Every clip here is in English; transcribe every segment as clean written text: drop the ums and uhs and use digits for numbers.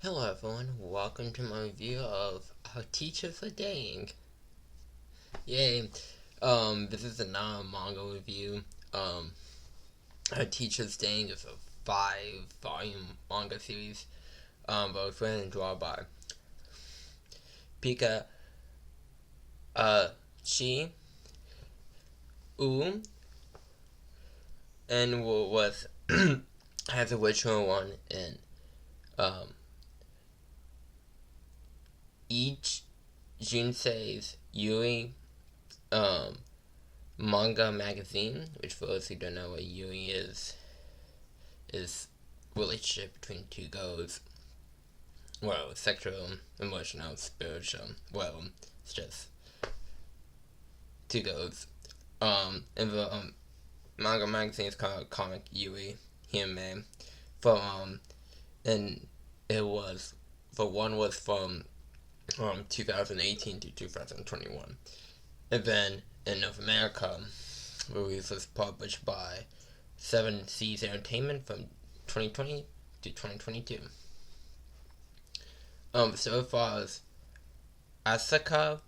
Hello everyone, welcome to my review of Our Teachers Are Dying. Yay. This is a non-manga review. Our Teachers Dying is a 5-volume manga series, but it was written and drawn by Pika, Chi, U, and was, has a original one in, each Junsei's Yuri manga magazine, which for those who don't know what Yuri is relationship between two girls. Well, sexual, emotional, spiritual. Well, it's just two girls. And the manga magazine is called Comic Yuri Hime. From and it was the one was from 2018 to 2021, and then in North America, the release was published by Seven Seas Entertainment from 2020 to 2022. So far as Asaka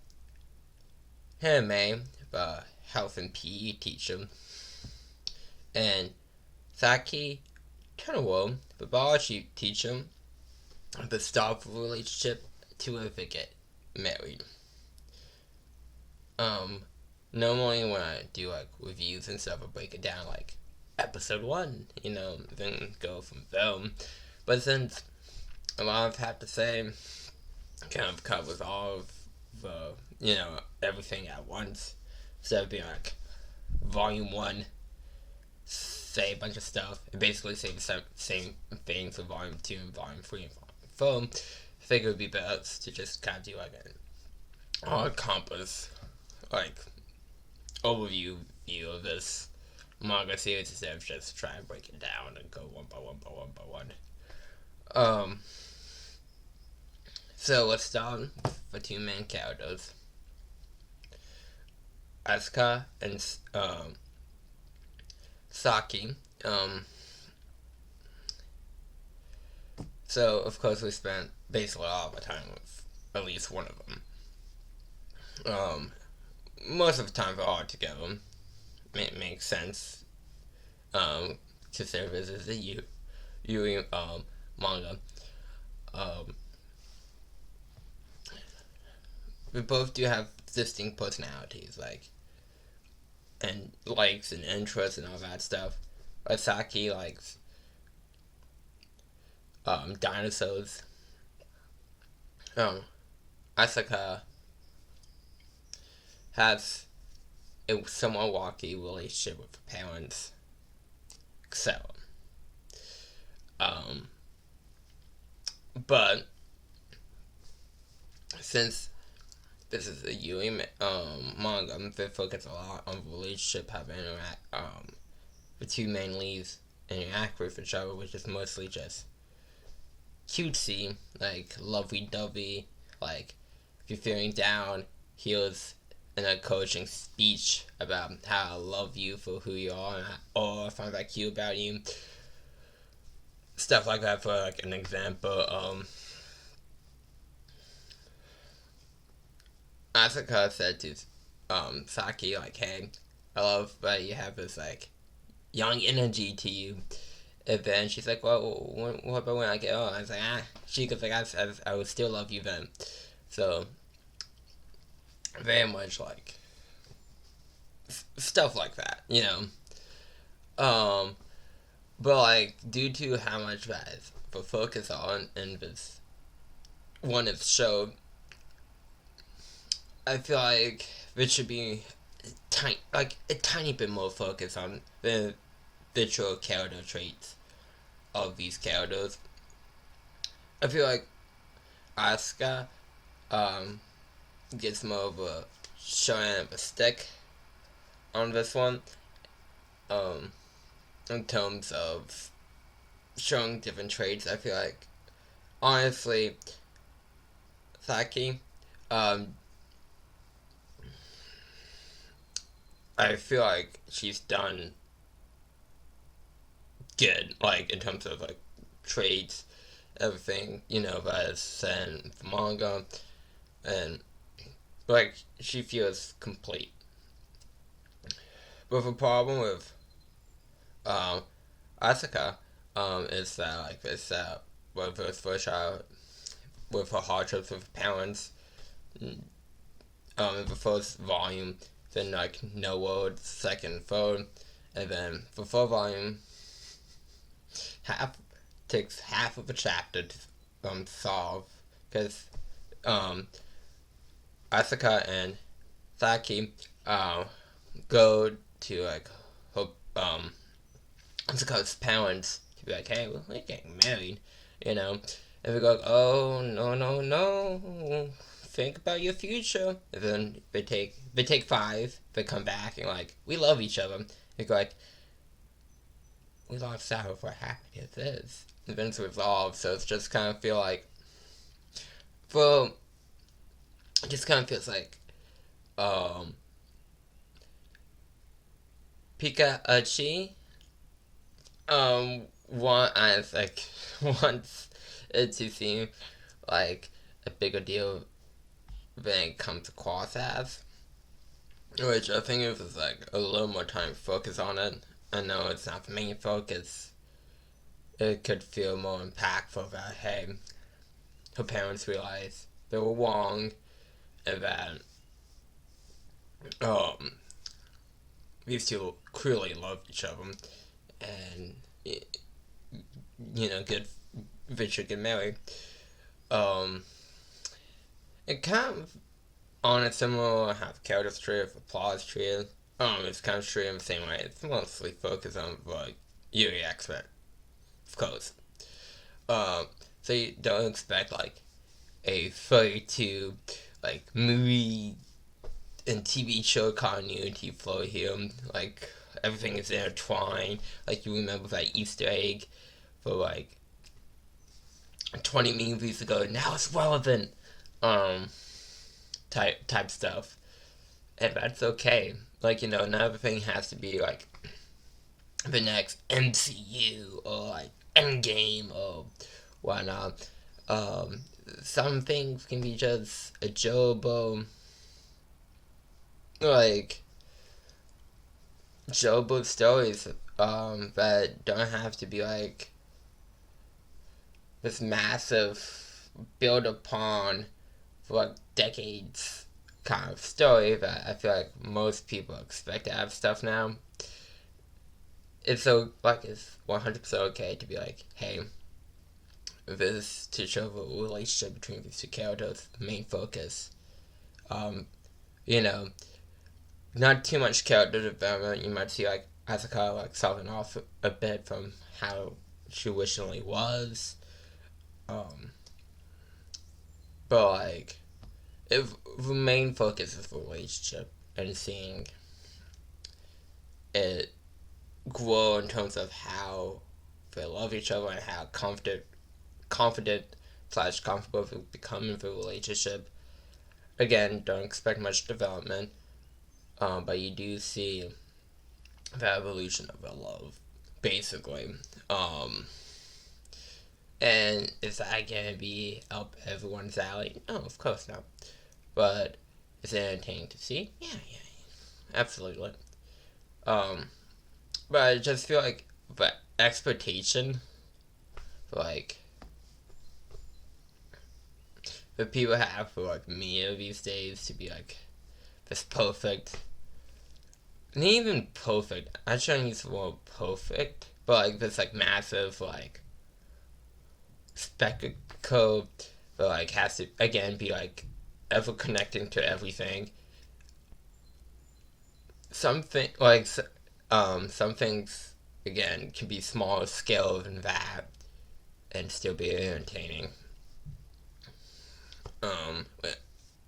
Hime, the health and PE teacher, and Saki Tanawo, the biology teacher, the start of a relationship to if they get married. Normally when I do like reviews and stuff, I break it down like episode 1, then go from film. But since a lot of have to say kind of covers all of the, everything at once, instead of being like volume 1, say a bunch of stuff, and basically say the same things for volume 2 and volume 3 and volume 4, I think it would be best to just kind of do like an all-encompass, like, overview view of this manga series instead of just trying to break it down and go one by one. So let's start with the two main characters, Asuka and Saki. So of course we spent basically all of our time with at least one of them. Most of the time they're all together. It makes sense. To serve as a Yuri manga. We both do have distinct personalities, and likes and interests and all that stuff. Saki likes dinosaurs. Asaka has a somewhat rocky relationship with her parents, etc. But since this is a Yui manga, they focus a lot on the relationship, how they interact, the two main leads interact with each other, which is mostly just cutesy, like lovey-dovey, like if you're feeling down, here's an encouraging speech about how I love you for who you are, or I find that cute about you. Stuff like that. For like an example, Asuka said to Saki, like, hey, I love that you have this like young energy to you. And then she's like, well, what about when I get old? I was like, she goes like, I would still love you then. So, very much like, stuff like that, But like, due to how much that is the focus on in this one is showed, I feel like there should be a tiny bit more focus on the visual character traits of these characters. I feel like Asuka gets more of a showing of a stick on this one, in terms of showing different traits. I feel like, honestly, Saki, I feel like she's done good, like, in terms of, like, traits everything, that is said in the manga, and, like, she feels complete. But the problem with, um, Asuka, is that, like, with her first child, with her hardships with her parents, in the first volume, then, like, No World, second, third, and then the third volume, half takes half of a chapter to solve, because Asuka and Saki go to, like, hope Asuka's parents to be like, hey, we're getting married, and they go, oh, no, no, no, think about your future. And then they take 5, they come back and, like, we love each other. They go, like, we lost out of what happiness is. And then it's resolved, so it's just kind of feel like, well, it just kind of feels like, Pikachu, wants it to seem like a bigger deal than it comes across as. Which I think if it's, like, a little more time focus on it, I know it's not the main focus, it could feel more impactful that, hey, her parents realized they were wrong, and that, these two clearly loved each other, and, they should get married. It kind of, on a similar have character tree of applause tree. It's kind of treated in the same way. It's mostly focused on what you expect, of course. So you don't expect, like, a 32, like, movie and TV show continuity flow here. Like, everything is intertwined. Like, you remember that Easter egg for, like, 20 movies ago. Now it's relevant. Type stuff. And that's okay. Like, not everything has to be, like, the next MCU or, like, Endgame or whatnot. Some things can be just enjoyable, like, enjoyable stories, that don't have to be, like, this massive build upon for, like, decades kind of story that I feel like most people expect to have stuff now. It's 100% okay to be like, hey, this is to show the relationship between these two characters, the main focus. You know, not too much character development. You might see, like, Asuka, like, soften off a bit from how she originally was. But, like, if the main focus is the relationship and seeing it grow in terms of how they love each other and how confident / comfortable they become in the relationship. Again, don't expect much development, but you do see the evolution of their love, basically. And is that gonna be up everyone's alley? No, of course not. But is it entertaining to see? Yeah, absolutely. But I just feel like the expectation, like, that people have for, like, media these days to be, like, this perfect, not even perfect, I shouldn't use the word perfect, but, like, this, like, massive, like, spectacle that, like, has to, again, be, like, ever connecting to everything. Some things, again, can be smaller scale than that and still be entertaining.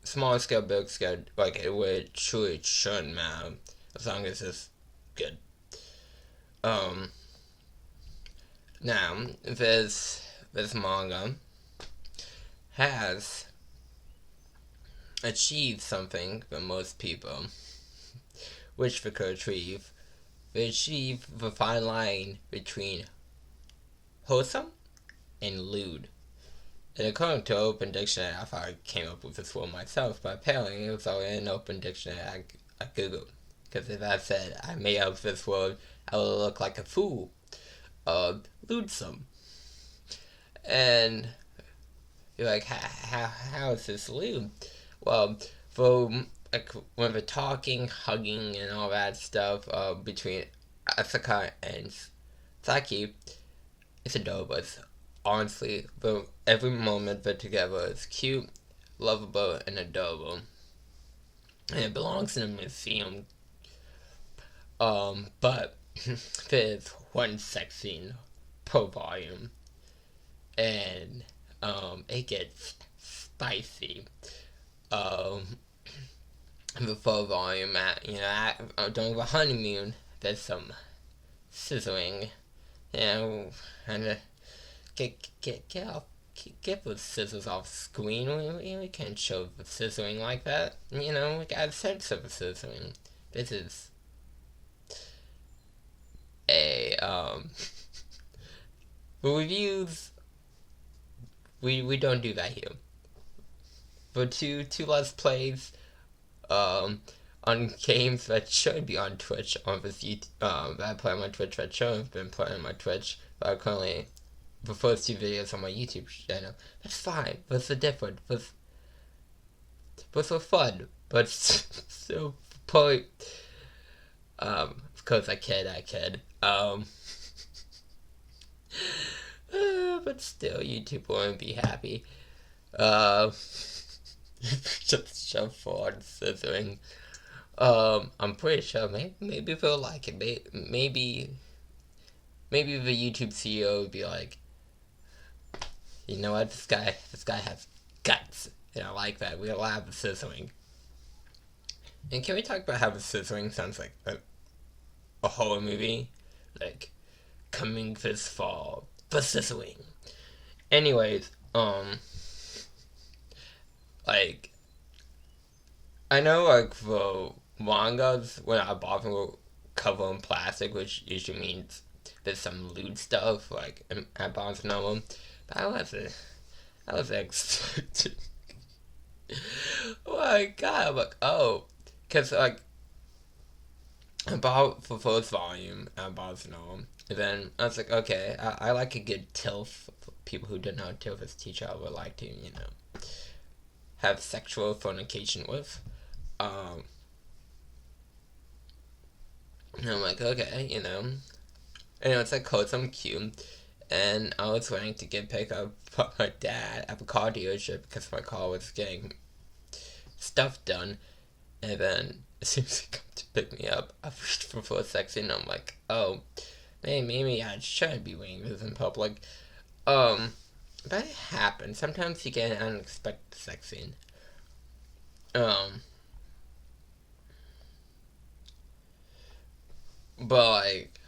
Small scale, big scale, like, it would truly shouldn't matter as long as it's good. Now, this manga has achieved something that most people wish they could achieve. They achieve the fine line between wholesome and lewd. And according to Open Dictionary, I thought I came up with this word myself, but apparently it was already in Open Dictionary I Googled. Because if I said I made up this word, I would look like a fool. Lewdsome. And you're like, how is this lewd? Well, for like when we're talking, hugging, and all that stuff between Asuka and Saki, it's adorable. It's honestly, every moment they're together is cute, lovable, and adorable. And it belongs in a museum. But there's one sex scene per volume, and it gets spicy. Um, the full volume during the honeymoon, there's some sizzling, and get off. Get those scissors off screen. We can't show the scissoring like that. We gotta censor the scissoring. This is a reviews. We don't do that here. But two let's plays on games that should be on Twitch on this that I play on my Twitch that should have been playing on my Twitch, but I currently the first two videos on my YouTube channel. That's fine. What's the difference? What's so fun? But so probably of course I kid. But still YouTube won't be happy. Just shove forward scissoring. I'm pretty sure maybe they'll like it. Maybe the YouTube CEO would be like, you know what, this guy has guts, and I like that. We allow the scissoring. And can we talk about how the scissoring sounds like a horror movie, like coming this fall, the scissoring. Anyways, like, I know, like, the mangas, when I bought them, were covered in plastic, which usually means there's some lewd stuff, like, at Barnes & Noble. But I was expecting. Oh my god, I'm like, oh. Because, like, I bought the first volume at Barnes & Noble. And then I was like, okay, I like a good TILF. For people who don't know what TILF is, teacher I would like to, have sexual fornication with. And I'm like, okay, And it's like wholesome, cute. And I was waiting to get picked up by my dad at the car dealership because my car was getting stuff done. And then as soon as he come to pick me up, I reached for a sex scene. And I'm like, oh, maybe I shouldn't be wearing this in public. But it happens. Sometimes you get an unexpected sex scene. But like,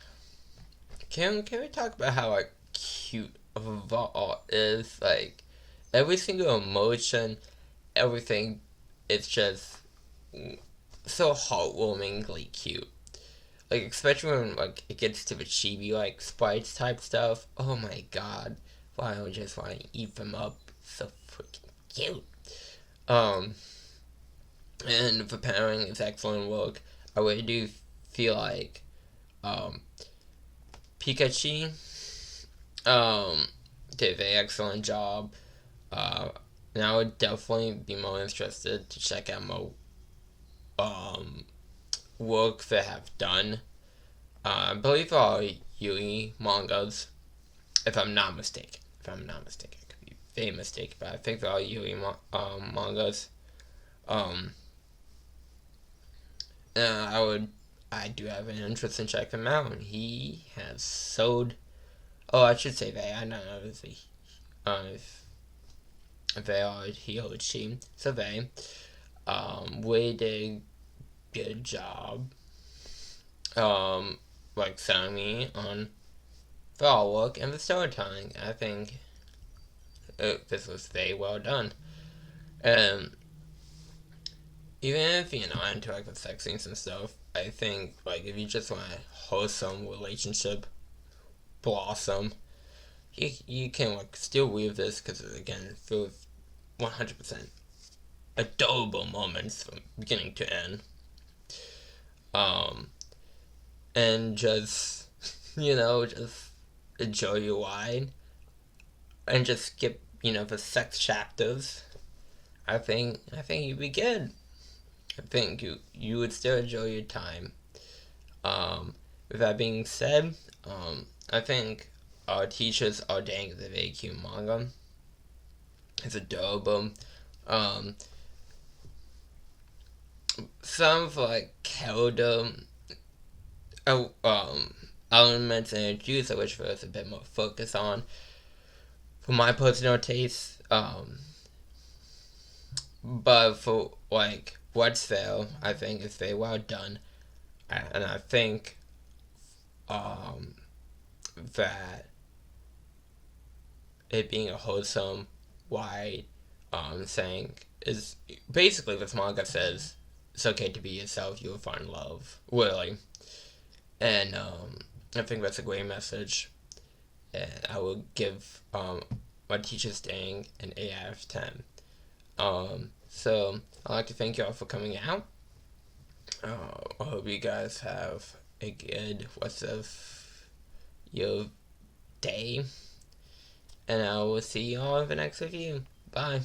can we talk about how like cute Vault is? Like, every single emotion, everything, it's just so heartwarmingly cute. Like, especially when like it gets to the chibi like sprites type stuff. Oh my god, why I just want to eat them up. So freaking cute. Um, and the pairing is excellent work. I really do feel like Pikachu did an excellent job. And I would definitely be more interested to check out more work they have done. I believe are Yui mangas, if I'm not mistaken. I could be very mistaken, but I think they're all Yui mangas. I do have an interest in checking them out. And he has sold. Oh, I should say they. I don't know if they are he or she. So they we did a good job. Like selling me on the artwork and the storytelling. I think this was very well done. And even if you're not into like the sex scenes and stuff, I think like if you just want a wholesome relationship blossom, you can like still read this because again it feels 100% adorable moments from beginning to end. Um, and just just enjoy your wine and just skip the sex chapters. I think you'd be good. I think you would still enjoy your time. With that being said, I think our teachers are dating the very cute manga. It's adorable. Um, some of like character elements and juice I wish there was a bit more focus on. For my personal taste, but for like what's there, I think it's very well done, and I think um, that it being a wholesome, wide saying is basically this manga says it's okay to be yourself, you'll find love, really, and I think that's a great message, and I will give my teacher's staying an 8 out of 10. So I'd like to thank you all for coming out. I hope you guys have a good rest of your day, and I will see you all in the next review. Bye.